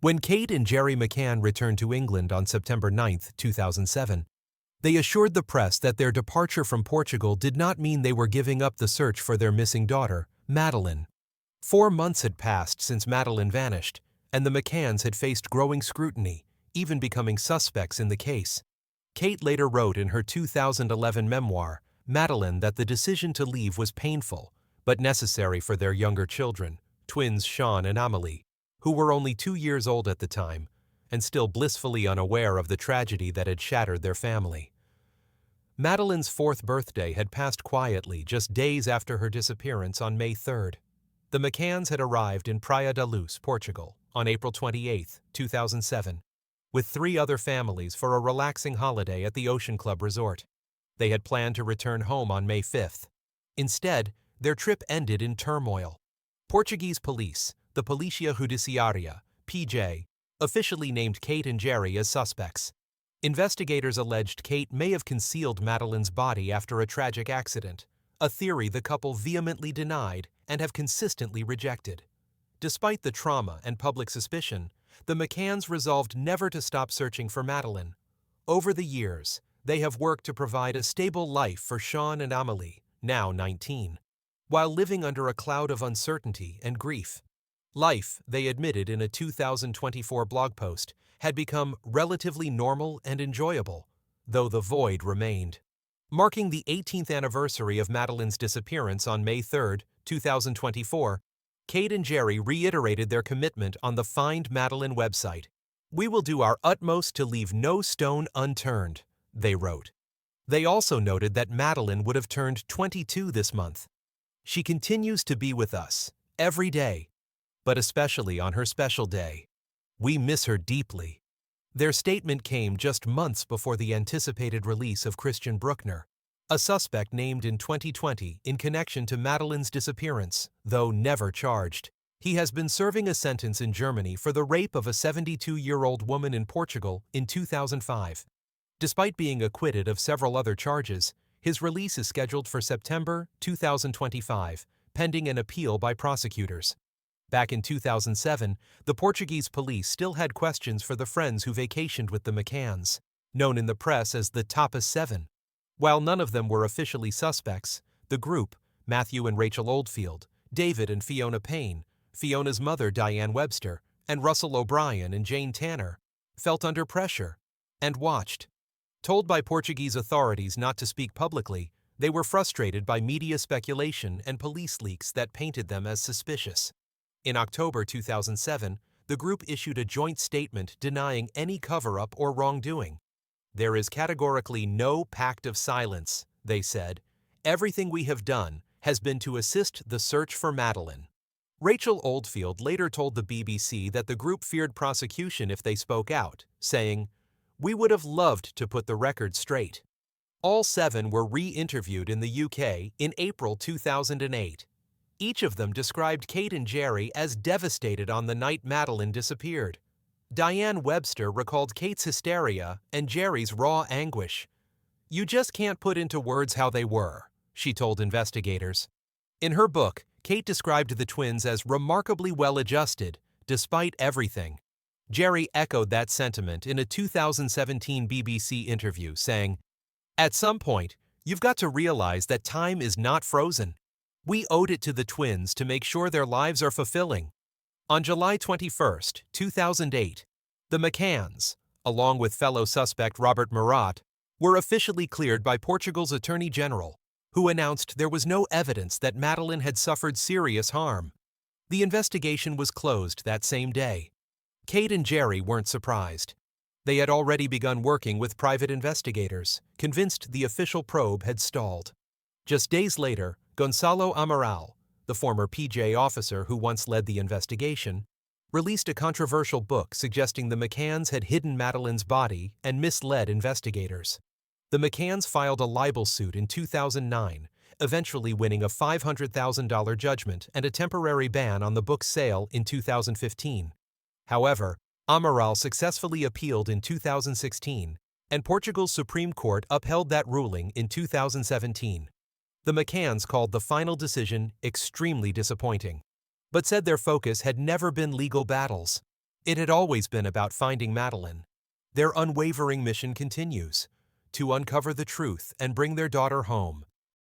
When Kate and Gerry McCann returned to England on September 9, 2007, they assured the press that their departure from Portugal did not mean they were giving up the search for their missing daughter, Madeleine. 4 months had passed since Madeleine vanished, and the McCanns had faced growing scrutiny, even becoming suspects in the case. Kate later wrote in her 2011 memoir, Madeleine, that the decision to leave was painful, but necessary for their younger children, twins Sean and Amélie, who were only 2 years old at the time, and still blissfully unaware of the tragedy that had shattered their family. Madeleine's 4th birthday had passed quietly just days after her disappearance on May 3rd. The McCanns had arrived in Praia da Luz, Portugal, on April 28, 2007, with 3 other families for a relaxing holiday at the Ocean Club Resort. They had planned to return home on May 5th. Instead, their trip ended in turmoil. Portuguese police, the Polícia Judiciária, PJ, officially named Kate and Gerry as suspects. Investigators alleged Kate may have concealed Madeleine's body after a tragic accident, a theory the couple vehemently denied and have consistently rejected. Despite the trauma and public suspicion, the McCanns resolved never to stop searching for Madeleine. Over the years, they have worked to provide a stable life for Sean and Amélie, now 19, while living under a cloud of uncertainty and grief. Life, they admitted in a 2024 blog post, had become relatively normal and enjoyable, though the void remained. Marking the 18th anniversary of Madeleine's disappearance on May 3, 2024, Kate and Gerry reiterated their commitment on the Find Madeleine website. "We will do our utmost to leave no stone unturned," they wrote. They also noted that Madeleine would have turned 22 this month. "She continues to be with us, every day, but especially on her special day. We miss her deeply." Their statement came just months before the anticipated release of Christian Brueckner, a suspect named in 2020 in connection to Madeleine's disappearance, though never charged. He has been serving a sentence in Germany for the rape of a 72-year-old woman in Portugal in 2005. Despite being acquitted of several other charges, his release is scheduled for September 2025, pending an appeal by prosecutors. Back in 2007, the Portuguese police still had questions for the friends who vacationed with the McCanns, known in the press as the Tapas Seven. While none of them were officially suspects, the group, Matthew and Rachel Oldfield, David and Fiona Payne, Fiona's mother Diane Webster, and Russell O'Brien and Jane Tanner, felt under pressure and watched. Told by Portuguese authorities not to speak publicly, they were frustrated by media speculation and police leaks that painted them as suspicious. In October 2007, the group issued a joint statement denying any cover-up or wrongdoing. "There is categorically no pact of silence," they said. "Everything we have done has been to assist the search for Madeleine." Rachel Oldfield later told the BBC that the group feared prosecution if they spoke out, saying, "We would have loved to put the record straight." All 7 were re-interviewed in the UK in April 2008. Each of them described Kate and Gerry as devastated on the night Madeleine disappeared. Diane Webster recalled Kate's hysteria and Gerry's raw anguish. "You just can't put into words how they were," she told investigators. In her book, Kate described the twins as remarkably well-adjusted, despite everything. Gerry echoed that sentiment in a 2017 BBC interview, saying, "At some point, you've got to realize that time is not frozen. We owed it to the twins to make sure their lives are fulfilling." On July 21, 2008, the McCanns, along with fellow suspect Robert Murat, were officially cleared by Portugal's Attorney General, who announced there was no evidence that Madeleine had suffered serious harm. The investigation was closed that same day. Kate and Gerry weren't surprised. They had already begun working with private investigators, convinced the official probe had stalled. Just days later, Gonçalo Amaral, the former PJ officer who once led the investigation, released a controversial book suggesting the McCanns had hidden Madeleine's body and misled investigators. The McCanns filed a libel suit in 2009, eventually winning a $500,000 judgment and a temporary ban on the book's sale in 2015. However, Amaral successfully appealed in 2016, and Portugal's Supreme Court upheld that ruling in 2017. The McCanns called the final decision extremely disappointing, but said their focus had never been legal battles. It had always been about finding Madeleine. Their unwavering mission continues to uncover the truth and bring their daughter home.